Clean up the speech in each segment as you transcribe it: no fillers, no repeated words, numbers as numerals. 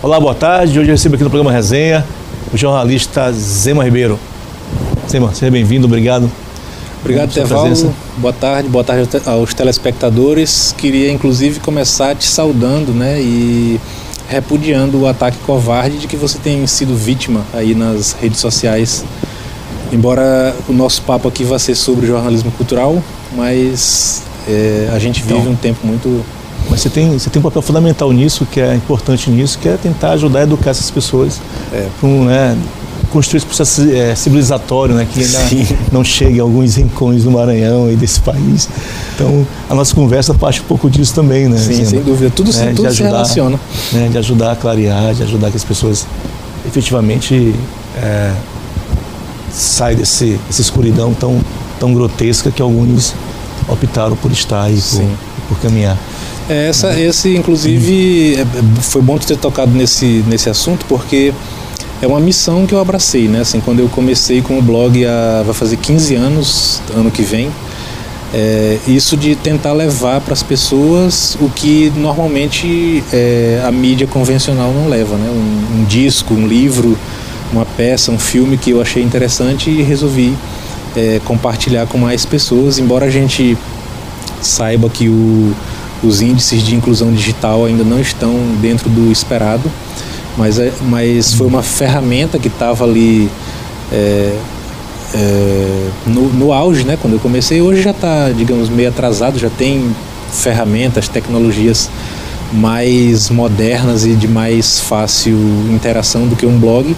Olá, boa tarde. Hoje eu recebo aqui no programa Resenha o jornalista Zema Ribeiro. Zema, seja bem-vindo, obrigado. Obrigado, Tevaldo. Boa tarde aos telespectadores. Queria, inclusive, começar te saudando, né, e repudiando o ataque covarde de que você tem sido vítima aí nas redes sociais. Embora o nosso papo aqui vá ser sobre jornalismo cultural, mas a gente vive um tempo muito... Mas você tem um papel fundamental nisso, que é importante nisso, que é tentar ajudar a educar essas pessoas, construir esse processo civilizatório, né, que ainda não chega em alguns rincões do Maranhão e desse país. Então, a nossa conversa parte um pouco disso também, né? Sim, sem dúvida. Tudo se relaciona. De ajudar a clarear, de ajudar que as pessoas efetivamente saiam dessa escuridão tão grotesca que alguns optaram por estar e por caminhar. Esse, inclusive, foi bom ter tocado nesse assunto, porque é uma missão que eu abracei, né? Assim, quando eu comecei com o blog, vai fazer 15 anos, ano que vem, isso de tentar levar para as pessoas o que normalmente a mídia convencional não leva, né? Um disco, um livro, uma peça, um filme que eu achei interessante e resolvi compartilhar com mais pessoas, embora a gente saiba que os índices de inclusão digital ainda não estão dentro do esperado, mas foi uma ferramenta que estava ali no auge, né, quando eu comecei. Hoje já está, digamos, meio atrasado, já tem ferramentas, tecnologias mais modernas e de mais fácil interação do que um blog,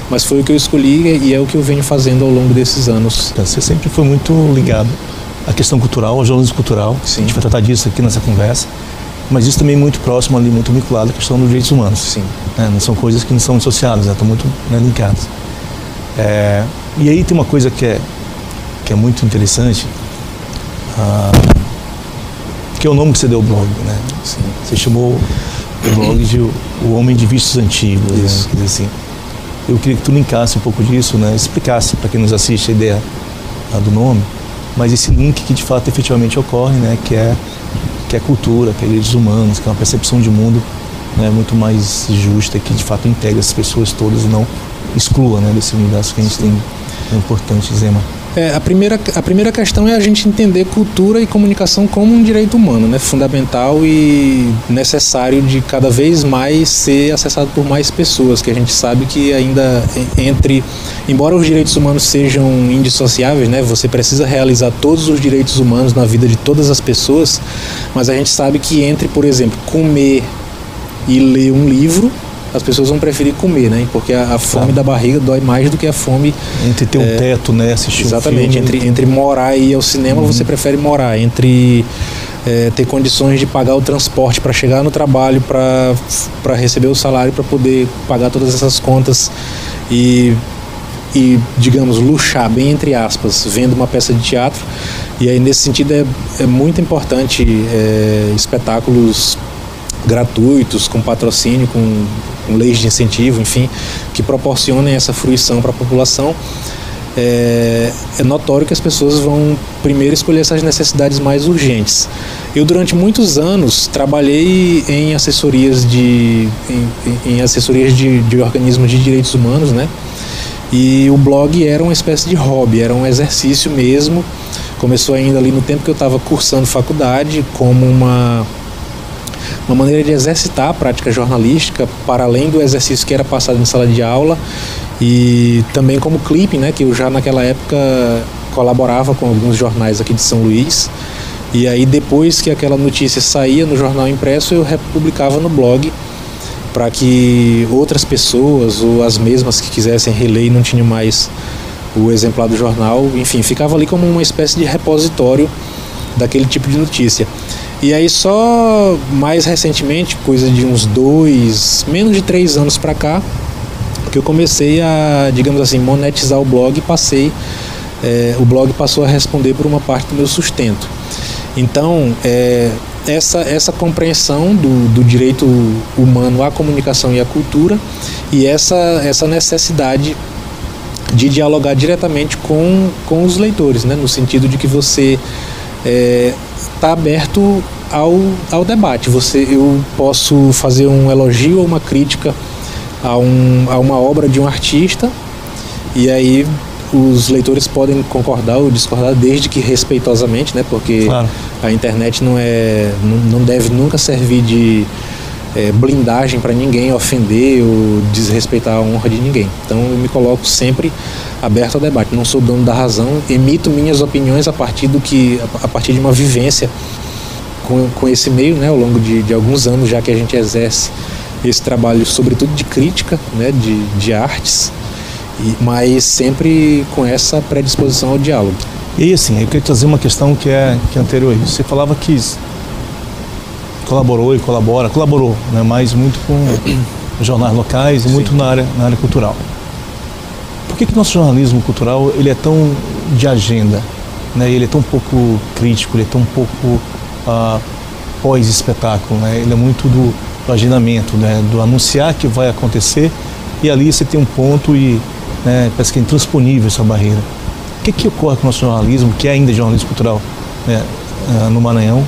mas foi o que eu escolhi e é o que eu venho fazendo ao longo desses anos. Então, você sempre foi muito ligado à questão cultural, ao jornalismo cultural. Sim. A gente vai tratar disso aqui nessa conversa, mas isso também é muito próximo ali, muito vinculado à questão dos direitos humanos. Sim. Não são coisas que não são dissociadas, estão muito linkadas. E aí tem uma coisa que é muito interessante, que é o nome que você deu ao blog, né? Sim. Você chamou o blog de O Homem de Vícios Antigos. Isso. Né? Quer dizer assim, eu queria que tu linkasse um pouco disso, né? Explicasse para quem nos assiste a ideia do nome, mas esse link que de fato efetivamente ocorre, né? Que é cultura, que é direitos humanos, que é uma percepção de mundo, né, muito mais justa, que de fato integra as pessoas todas e não exclua, né, desse universo que a gente tem. É importante, Zema. A primeira questão é a gente entender cultura e comunicação como um direito humano, né, fundamental e necessário de cada vez mais ser acessado por mais pessoas, que a gente sabe que ainda embora os direitos humanos sejam indissociáveis, né, você precisa realizar todos os direitos humanos na vida de todas as pessoas, mas a gente sabe que entre, por exemplo, comer e ler um livro, as pessoas vão preferir comer, né? Porque a fome da barriga dói mais do que a fome... Entre ter um teto, né? Assistir exatamente, um filme. Entre morar e ir ao cinema, você prefere morar. Entre ter condições de pagar o transporte para chegar no trabalho, para receber o salário, para poder pagar todas essas contas e, digamos, luxar, bem entre aspas, vendo uma peça de teatro. E aí, nesse sentido, é muito importante espetáculos gratuitos, com patrocínio, com leis de incentivo, enfim, que proporcionem essa fruição para a população. É notório que as pessoas vão primeiro escolher essas necessidades mais urgentes. Eu, durante muitos anos, trabalhei em assessorias de organismos de direitos humanos, né? E o blog era uma espécie de hobby, era um exercício mesmo. Começou ainda ali no tempo que eu estava cursando faculdade, como uma maneira de exercitar a prática jornalística, para além do exercício que era passado em sala de aula, e também como clipping, né, que eu já naquela época colaborava com alguns jornais aqui de São Luís, e aí depois que aquela notícia saía no jornal impresso, eu republicava no blog, para que outras pessoas, ou as mesmas que quisessem reler e não tinham mais o exemplar do jornal, enfim, ficava ali como uma espécie de repositório daquele tipo de notícia. E aí só mais recentemente, coisa de menos de 3 anos para cá, que eu comecei a, digamos assim, monetizar o blog e o blog passou a responder por uma parte do meu sustento. Então, essa compreensão do direito humano à comunicação e à cultura, e essa necessidade de dialogar diretamente com os leitores, né? No sentido de que você está aberto ao debate. Eu posso fazer um elogio ou uma crítica a uma obra de um artista, e aí os leitores podem concordar ou discordar, desde que respeitosamente, né? Porque claro, a internet não deve nunca servir de blindagem para ninguém ofender ou desrespeitar a honra de ninguém. Então eu me coloco sempre aberto ao debate, não sou dono da razão, emito minhas opiniões a partir de uma vivência com esse meio, né, ao longo de alguns anos, já que a gente exerce esse trabalho sobretudo de crítica, né, de artes, mas sempre com essa predisposição ao diálogo. E assim, eu queria trazer uma questão que é anterior a isso. Você falava que colaborou, né, mas muito com jornais locais e muito na área cultural. Por que nosso jornalismo cultural ele é tão de agenda, né? Ele é tão pouco crítico, ele é tão pouco pós-espetáculo, né? Ele é muito do agendamento, né? Do anunciar que vai acontecer, e ali você tem um ponto e, né, parece que é intransponível essa barreira. O que ocorre com o nosso jornalismo, que é ainda jornalismo cultural, né, no Maranhão?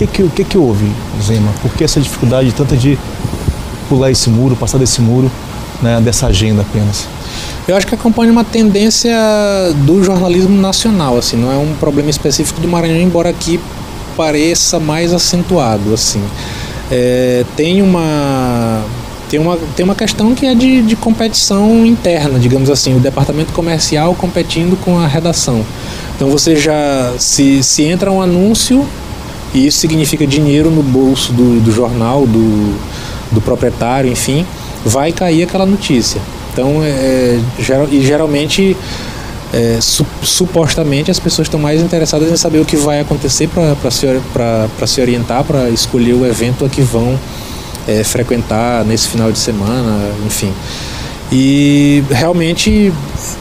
O que houve, Zema? Por que essa dificuldade tanta de pular esse muro, passar desse muro, né, dessa agenda apenas? Eu acho que acompanha uma tendência do jornalismo nacional, assim, não é um problema específico do Maranhão, embora aqui pareça mais acentuado, assim. Tem uma questão que é de competição interna, digamos assim, o departamento comercial competindo com a redação. Então você se entra um anúncio, e isso significa dinheiro no bolso do jornal, do proprietário, enfim, vai cair aquela notícia. Então, geralmente, supostamente, as pessoas estão mais interessadas em saber o que vai acontecer para se orientar, para escolher o evento a que vão frequentar nesse final de semana, enfim. E realmente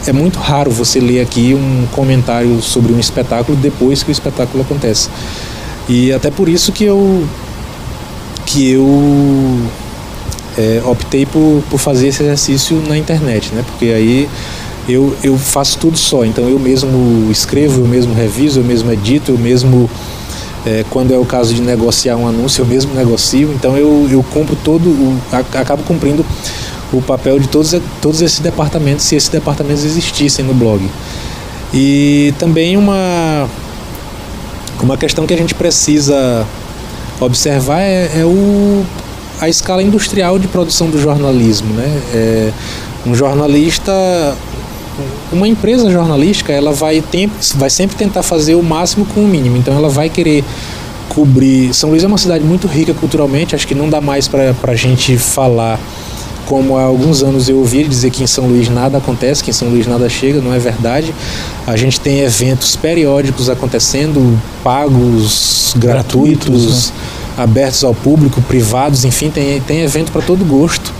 é muito raro você ler aqui um comentário sobre um espetáculo depois que o espetáculo acontece. E até por isso que eu optei por fazer esse exercício na internet, né? Porque aí eu faço tudo só, então eu mesmo escrevo, eu mesmo reviso, eu mesmo edito, eu mesmo, quando é o caso de negociar um anúncio, eu mesmo negocio, então eu acabo cumprindo o papel de todos esses departamentos, se esses departamentos existissem no blog. E também uma questão que a gente precisa observar é a escala industrial de produção do jornalismo, né? Uma empresa jornalística, ela vai sempre tentar fazer o máximo com o mínimo, então ela vai querer cobrir. São Luís é uma cidade muito rica culturalmente, acho que não dá mais para a gente falar como há alguns anos eu ouvi dizer que em São Luís nada acontece, que em São Luís nada chega, não é verdade. A gente tem eventos periódicos acontecendo, pagos, gratuitos, né? Abertos ao público, privados, enfim, tem evento para todo gosto,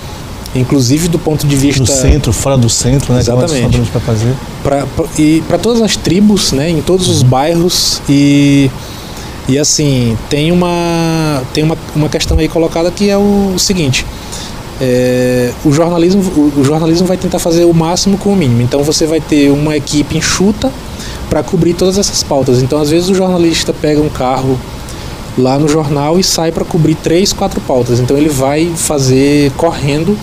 inclusive do ponto de vista... No centro, fora do centro, né? Exatamente. Para fazer. E para todas as tribos, né? Em todos os bairros, e assim, tem uma questão aí colocada que é o seguinte... O jornalismo vai tentar fazer o máximo com o mínimo, então você vai ter uma equipe enxuta para cobrir todas essas pautas. Então às vezes o jornalista pega um carro lá no jornal e sai para cobrir 3, 4 pautas, então ele vai fazer correndo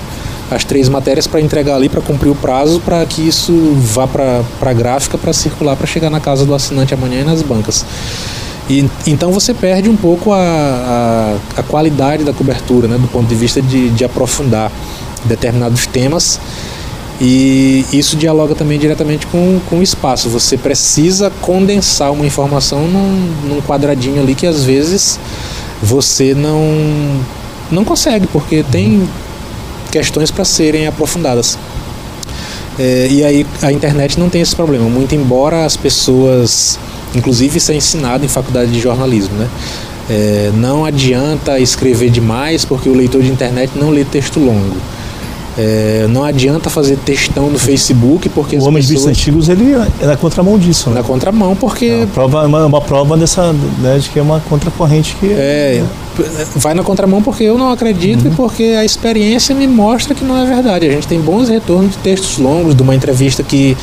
as 3 matérias para entregar ali, para cumprir o prazo, para que isso vá para a gráfica, para circular, para chegar na casa do assinante amanhã e nas bancas. E então você perde um pouco a qualidade da cobertura, né, do ponto de vista de aprofundar determinados temas, e isso dialoga também diretamente com o espaço. Você precisa condensar uma informação num quadradinho ali que às vezes você não consegue, porque tem questões para serem aprofundadas. E aí a internet não tem esse problema, muito embora as pessoas... Inclusive isso é ensinado em faculdade de jornalismo, né? Não adianta escrever demais, porque o leitor de internet não lê texto longo. Não adianta fazer textão no Facebook, porque o Homem de Vícios Antigos, ele é na contramão disso, né? Na contramão, porque... É uma prova dessa, né, de que é uma contracorrente que... vai na contramão porque eu não acredito e porque a experiência me mostra que não é verdade. A gente tem bons retornos de textos longos, de uma entrevista que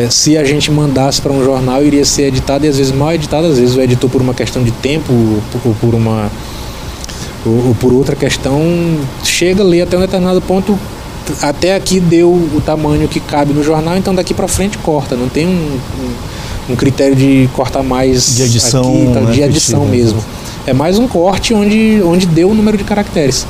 se a gente mandasse para um jornal iria ser editada e às vezes mal editada, às vezes o editor por uma questão de tempo ou por outra questão chega ali até um determinado ponto, até aqui deu o tamanho que cabe no jornal, então daqui para frente corta, não tem um critério de cortar mais de edição, aqui, tá, né, de edição mesmo. É mais um corte onde deu o número de caracteres.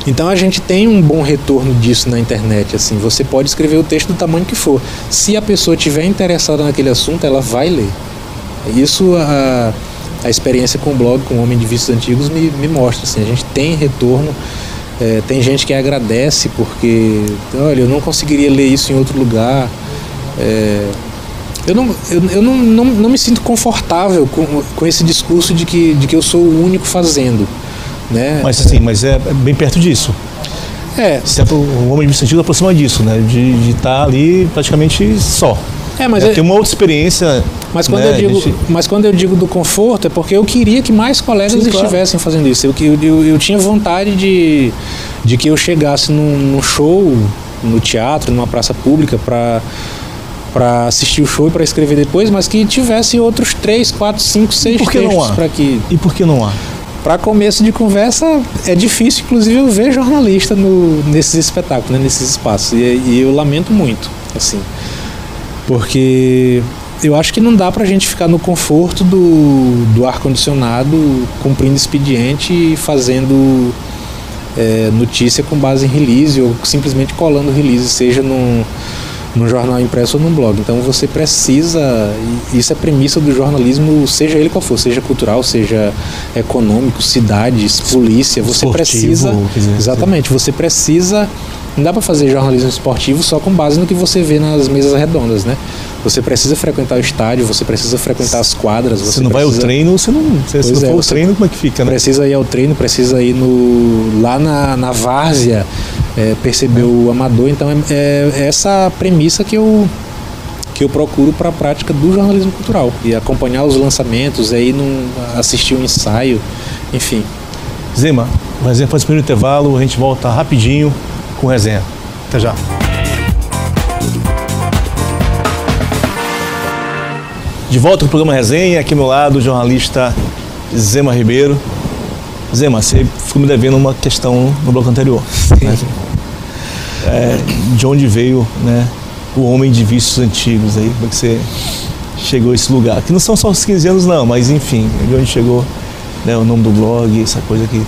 Então a gente tem um bom retorno disso na internet, assim, você pode escrever o texto do tamanho que for. Se a pessoa estiver interessada naquele assunto, ela vai ler. Isso a experiência com o blog, com o Homem de Vícios Antigos me mostra, assim, a gente tem retorno, tem gente que agradece porque, olha, eu não conseguiria ler isso em outro lugar, eu não me sinto confortável com esse discurso de que eu sou o único fazendo, né? Mas assim, é bem perto disso. O Homem de Vícios Antigos aproxima disso, né? De estar ali praticamente só. Tem uma outra experiência. Mas quando eu digo do conforto, é porque eu queria que mais colegas estivessem fazendo isso. Eu tinha vontade de que eu chegasse num show, no teatro, numa praça pública, para assistir o show e para escrever depois, mas que tivesse outros 3, 4, 5, 6 textos para que... E por que não há? Para começo de conversa, é difícil, inclusive, eu ver jornalista nesses espetáculos, né, nesses espaços. E eu lamento muito, assim. Porque eu acho que não dá pra gente ficar no conforto do ar-condicionado, cumprindo expediente e fazendo notícia com base em release ou simplesmente colando release, seja num jornal impresso ou num blog. Então você precisa, isso é premissa do jornalismo, seja ele qual for, seja cultural, seja econômico, cidades, polícia, você precisa... Exatamente, você precisa... Não dá para fazer jornalismo esportivo só com base no que você vê nas mesas redondas, né? Você precisa frequentar o estádio, você precisa frequentar as quadras. Você não vai ao treino, se não for ao treino, como é que fica, né? Precisa ir ao treino, precisa ir lá na várzea, perceber o amador. Então é essa premissa que eu procuro para a prática do jornalismo cultural. E acompanhar os lançamentos, assistir um ensaio, enfim. Zema, o resenha faz o primeiro intervalo, a gente volta rapidinho com resenha. Até já. De volta com o programa Resenha, aqui ao meu lado o jornalista Zema Ribeiro. Zema, você ficou me devendo uma questão no bloco anterior. Né? De onde veio, né, o Homem de Vícios Antigos aí? Como é que você chegou a esse lugar? Que não são só os 15 anos não, mas enfim, de onde chegou, né, o nome do blog, essa coisa aqui.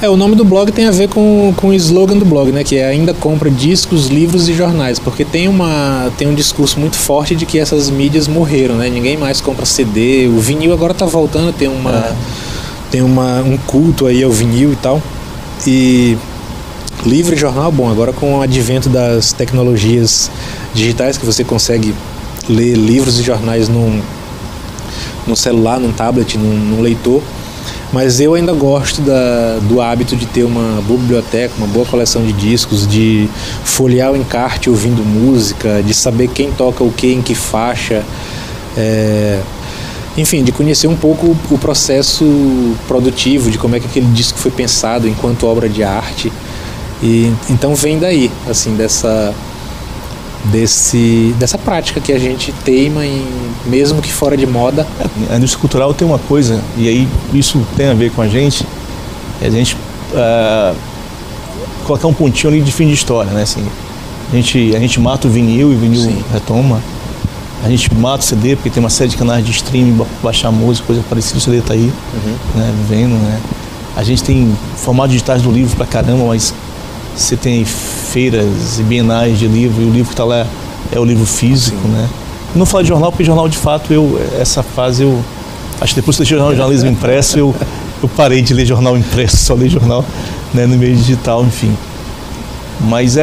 O nome do blog tem a ver com o slogan do blog, né? Que é ainda compra discos, livros e jornais, porque tem um discurso muito forte de que essas mídias morreram, né? Ninguém mais compra CD, o vinil agora tá voltando, tem um culto aí ao vinil e tal. E livro e jornal, bom, agora com o advento das tecnologias digitais que você consegue ler livros e jornais num celular, num tablet, num leitor. Mas eu ainda gosto do hábito de ter uma boa biblioteca, uma boa coleção de discos, de folhear o encarte ouvindo música, de saber quem toca o que, em que faixa, enfim, de conhecer um pouco o processo produtivo, de como é que aquele disco foi pensado enquanto obra de arte. E então vem daí, assim, dessa prática que a gente teima em, mesmo que fora de moda. A indústria cultural tem uma coisa, e aí isso tem a ver com a gente colocar um pontinho ali de fim de história, né? Assim, a gente mata o vinil e o vinil Sim. retoma. A gente mata o CD porque tem uma série de canais de streaming, baixar música, coisa parecida, o CD tá aí, né? Vendo, né? A gente tem formatos digitais do livro pra caramba, mas você tem feiras e bienais de livro, e o livro que está lá é o livro físico, Sim. né? Não falo de jornal, porque jornal, de fato, essa fase, acho que depois que eu deixei o jornalismo impresso, eu parei de ler jornal impresso, só ler jornal, né, no meio digital, enfim. Mas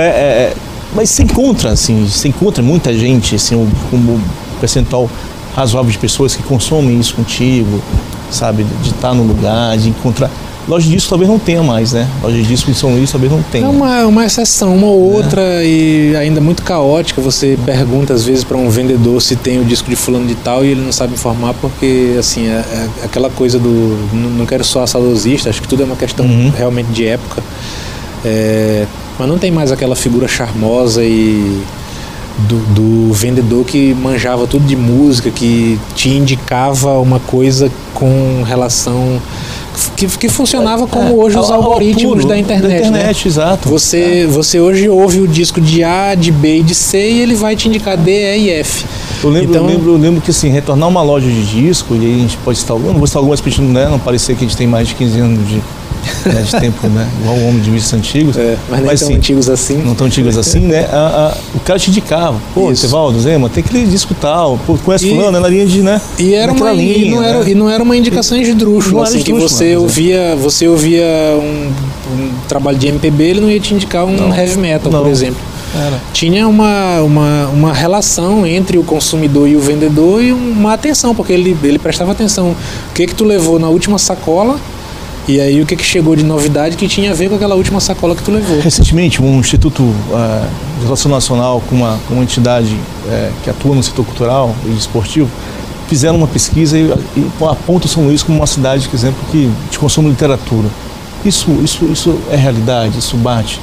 mas se encontra muita gente, assim, um percentual razoável de pessoas que consomem isso contigo, sabe? De estar no lugar, de encontrar. Loja de disco talvez não tenha mais, né? Loja de disco de São Luís talvez não tenha. É uma exceção, uma ou outra, e ainda muito caótica. Você pergunta às vezes para um vendedor se tem o disco de fulano de tal e ele não sabe informar, porque assim, é aquela coisa do... Não quero soar saudosista, acho que tudo é uma questão realmente de época. Mas não tem mais aquela figura charmosa e do vendedor que manjava tudo de música, que te indicava uma coisa com relação... Que funcionava como hoje os algoritmos da internet, né? Exato. Você hoje ouve o disco de A, de B e de C e ele vai te indicar D, E e F. Eu lembro que assim, retornar uma loja de disco, e aí a gente pode citar, eu não vou citar algumas para não parecer que a gente tem mais de 15 anos de tempo, né? Igual o homem de vídeos antigos. Mas nem tão antigos assim. Não tão antigos assim, né? O cara te indicava, pô, Etevaldo, Zema, tem aquele disco tal, pô, conhece fulano, é na linha de, né? E era não era uma indicação esdrúxula, assim, que você ouvia um trabalho de MPB, ele não ia te indicar um heavy metal, por exemplo. Tinha uma relação entre o consumidor e o vendedor e uma atenção, porque ele prestava atenção. O que tu levou na última sacola? E aí o que chegou de novidade que tinha a ver com aquela última sacola que tu levou? Recentemente, um Instituto de Relação Nacional com uma entidade que atua no setor cultural e esportivo fizeram uma pesquisa e apontam São Luís como uma cidade, por exemplo, de consumo de literatura. Isso é realidade, isso bate.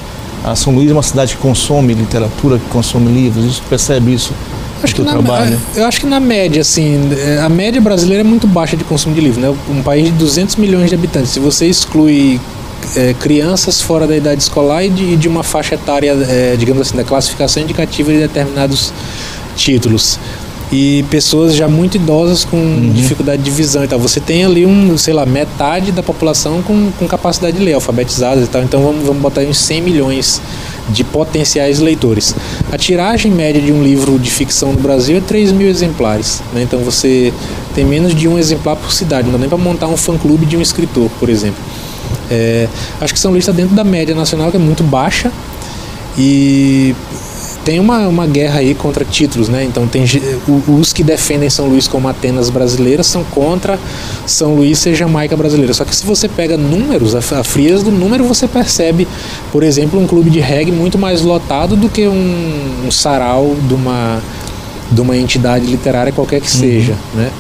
São Luís é uma cidade que consome literatura, que consome livros, a gente percebe isso. Eu acho que na média, assim, a média brasileira é muito baixa de consumo de livro, né? Um país de 200 milhões de habitantes. Se você exclui crianças fora da idade escolar e de uma faixa etária, digamos assim, da classificação indicativa de determinados títulos, e pessoas já muito idosas com dificuldade de visão e tal, você tem ali metade da população com capacidade de ler, alfabetizadas e tal. Então vamos botar aí uns 100 milhões de potenciais leitores. A tiragem média de um livro de ficção no Brasil é 3.000 exemplares, né? Então você tem menos de um exemplar por cidade, não dá nem para montar um fã-clube de um escritor, por exemplo. Acho que São Luís está dentro da média nacional, que é muito baixa, e tem uma guerra aí contra títulos, né? Então os que defendem São Luís como Atenas brasileira são contra São Luís ser Jamaica brasileira. Só que se você pega números, a frieza do número, você percebe, por exemplo, um clube de reggae muito mais lotado do que um sarau de uma entidade literária qualquer que seja, né?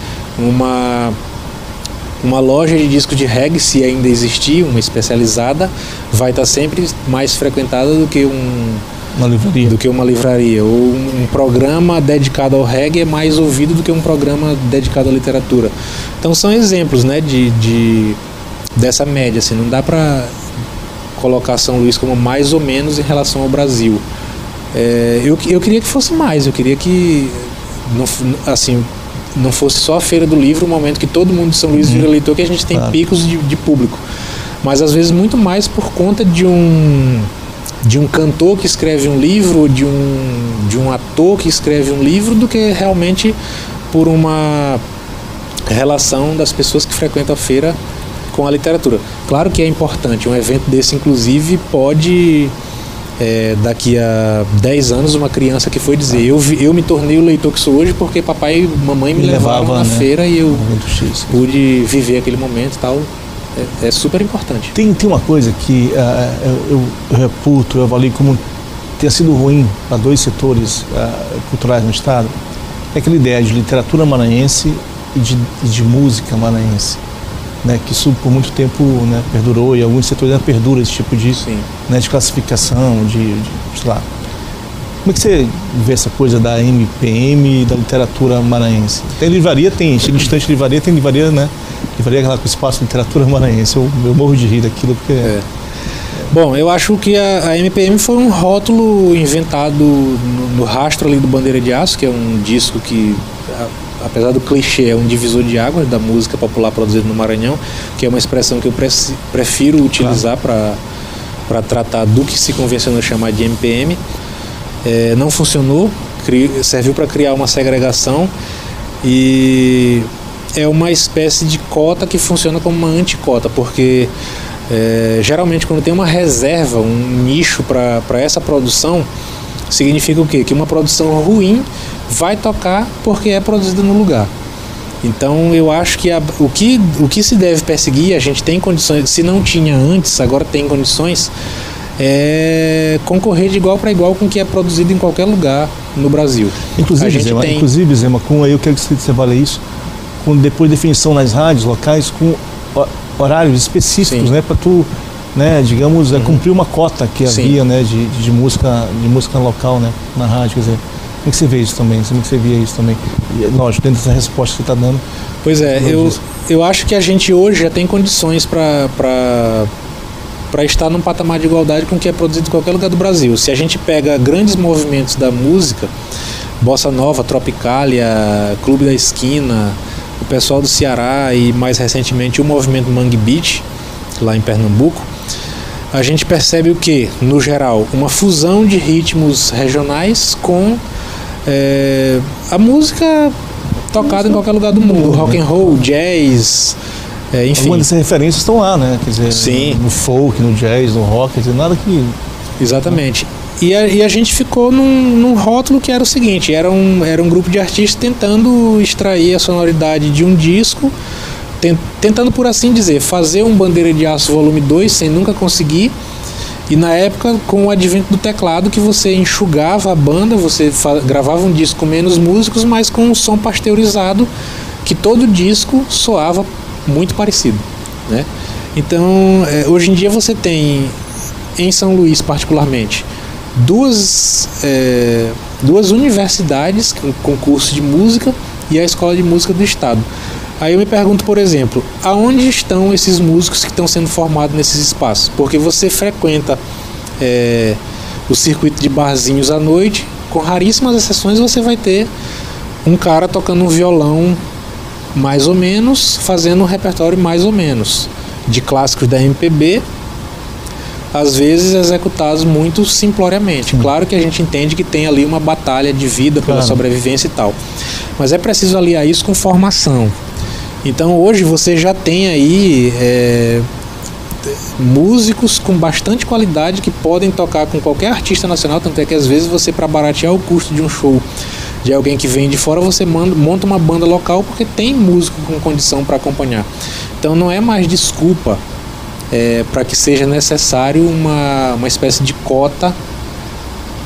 Uma loja de discos de reggae, se ainda existir, uma especializada, vai estar sempre mais frequentada do que uma livraria. Ou um programa dedicado ao reggae é mais ouvido do que um programa dedicado à literatura. Então são exemplos, né, dessa média, assim. Não dá para colocar São Luís como mais ou menos em relação ao Brasil. Eu queria que fosse mais, eu queria que não fosse só a Feira do Livro, o momento que todo mundo de São Luís vira leitor, que a gente tem picos de público. Mas às vezes muito mais por conta de um cantor que escreve um livro, de um ator que escreve um livro, do que realmente por uma relação das pessoas que frequentam a feira com a literatura. Claro que é importante, um evento desse inclusive pode, daqui a 10 anos, uma criança que foi dizer, eu me tornei o leitor que sou hoje porque papai e mamãe me levavam na feira e eu pude viver aquele momento e tal. É super importante. Tem uma coisa que eu reputo, eu avalio como ter sido ruim para dois setores culturais no estado, é aquela ideia de literatura maranhense e de música maranhense, né? Que isso por muito tempo, né, perdurou, e alguns setores ainda perdura esse tipo de classificação, sei lá. Como é que você vê essa coisa da MPM e da literatura maranhense? Tem livraria, chega instante de livraria, tem livraria, né? Livraria lá com espaço de literatura maranhense. Eu morro de rir daquilo porque... Bom, eu acho que a MPM foi um rótulo inventado no rastro ali do Bandeira de Aço, que é um disco que, apesar do clichê, é um divisor de águas da música popular produzida no Maranhão, que é uma expressão que eu prefiro utilizar para tratar do que se convencionou chamar de MPM. Não funcionou, serviu para criar uma segregação e é uma espécie de cota que funciona como uma anticota, porque geralmente quando tem uma reserva, um nicho para essa produção, significa o quê? Que uma produção ruim vai tocar porque é produzida no lugar. Então eu acho que o que se deve perseguir, a gente tem condições, se não tinha antes, agora tem condições, é concorrer de igual para igual com o que é produzido em qualquer lugar no Brasil. Inclusive, Zema, com aí eu quero que você fale isso, com depois definição nas rádios locais, com horários específicos, né, para tu, né, digamos, cumprir uma cota que havia, né, de música local, né, na rádio, quer dizer. Como é que você vê isso também? Como é que você via isso também? E, lógico, dentro dessa resposta que você está dando. Pois é, eu acho que a gente hoje já tem condições para estar num patamar de igualdade com o que é produzido em qualquer lugar do Brasil. Se a gente pega grandes movimentos da música, Bossa Nova, Tropicália, Clube da Esquina, o pessoal do Ceará e mais recentemente o movimento Mangue Beat, lá em Pernambuco, a gente percebe o que, no geral, uma fusão de ritmos regionais com a música tocada em qualquer lugar do mundo, rock and roll, jazz, enfim. Algumas dessas referências estão lá, né? Quer dizer, sim, no folk, no jazz, no rock, quer dizer, nada que... Exatamente. E a gente ficou num rótulo que era o seguinte, era um grupo de artistas tentando extrair a sonoridade de um disco, tentando, por assim dizer, fazer um Bandeira de Aço volume 2 sem nunca conseguir. E na época, com o advento do teclado, que você enxugava a banda, você gravava um disco com menos músicos, mas com um som pasteurizado, que todo disco soava muito parecido, né? Então, hoje em dia você tem, em São Luís particularmente, duas universidades com curso de música e a Escola de Música do Estado. Aí eu me pergunto, por exemplo, aonde estão esses músicos que estão sendo formados nesses espaços? Porque você frequenta o circuito de barzinhos à noite, com raríssimas exceções você vai ter um cara tocando um violão mais ou menos, fazendo um repertório mais ou menos, de clássicos da MPB, às vezes executados muito simploriamente. Claro que a gente entende que tem ali uma batalha de vida pela sobrevivência e tal, mas é preciso aliar isso com formação. Então hoje você já tem aí músicos com bastante qualidade que podem tocar com qualquer artista nacional, tanto é que às vezes você, para baratear o custo de um show de alguém que vem de fora, você monta uma banda local porque tem músico com condição para acompanhar. Então não é mais desculpa para que seja necessário uma espécie de cota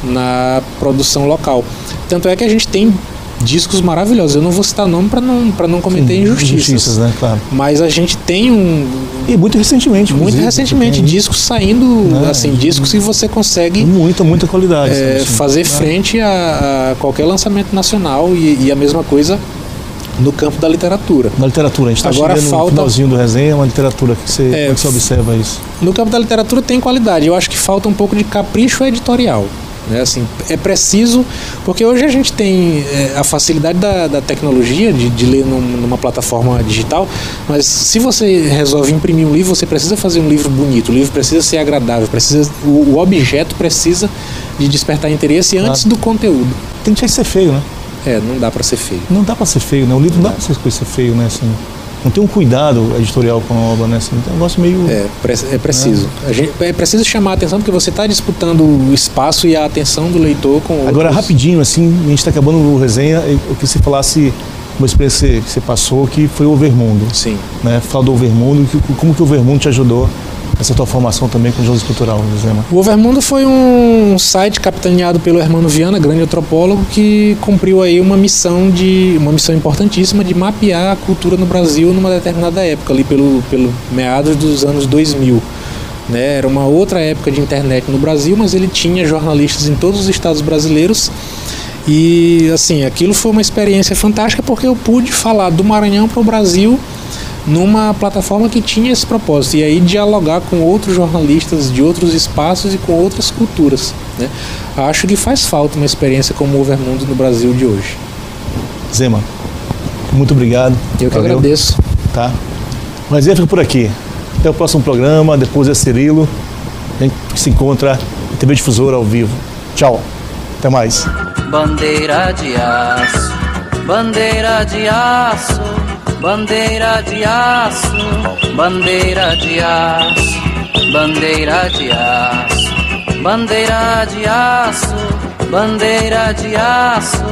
na produção local. Tanto é que a gente tem discos maravilhosos. Eu não vou citar nome para não cometer injustiças, né? Claro. Mas a gente tem e muito recentemente discos saindo, assim, discos que você consegue muita qualidade, fazer frente a qualquer lançamento nacional e a mesma coisa no campo da literatura. Na literatura, a gente está chegando no finalzinho do resenha, uma literatura que como é que você observa isso? No campo da literatura tem qualidade. Eu acho que falta um pouco de capricho editorial. Assim, é preciso, porque hoje a gente tem a facilidade da tecnologia de ler numa plataforma digital, mas se você resolve imprimir um livro, você precisa fazer um livro bonito, o livro precisa ser agradável, o objeto precisa de despertar interesse antes do conteúdo. Tem que ser feio, né? Não dá para ser feio. Não dá para ser feio, né? O livro não dá para ser feio, né? Assim, não tem um cuidado editorial com a obra, né? Assim, tem um negócio meio... É preciso. É preciso chamar a atenção, porque você está disputando o espaço e a atenção do leitor com outros. Agora, rapidinho, assim, a gente está acabando o resenha, eu queria que você falasse uma experiência que você passou, que foi o Overmundo. Sim. Né? Fala do Overmundo, como que o Overmundo te ajudou nessa tua formação também com jornalismo cultural, Zema? O Overmundo foi um site capitaneado pelo Hermano Viana, grande antropólogo, que cumpriu aí uma missão importantíssima de mapear a cultura no Brasil numa determinada época, ali pelo meados dos anos 2000. Né? Era uma outra época de internet no Brasil, mas ele tinha jornalistas em todos os estados brasileiros. E assim, aquilo foi uma experiência fantástica, porque eu pude falar do Maranhão para o Brasil numa plataforma que tinha esse propósito, e aí dialogar com outros jornalistas de outros espaços e com outras culturas, né? Acho que faz falta uma experiência como o Overmundo no Brasil de hoje. Zema, muito obrigado. Eu que agradeço. Tá? Mas fica por aqui. Até o próximo programa, depois é Cirilo. A gente se encontra em TV Difusora ao vivo. Tchau. Até mais. Bandeira de aço, bandeira de aço, bandeira de aço, bandeira de aço, bandeira de aço, bandeira de aço, bandeira de aço,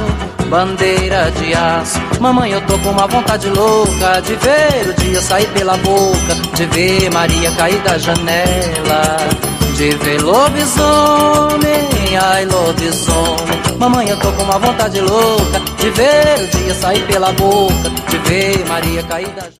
bandeira de aço. Mamãe, eu tô com uma vontade louca de ver o dia sair pela boca, de ver Maria cair da janela, de ver lobisomem, ai lobisomem. Mamãe, eu tô com uma vontade louca de ver o dia sair pela boca, de ver Maria cair da janela.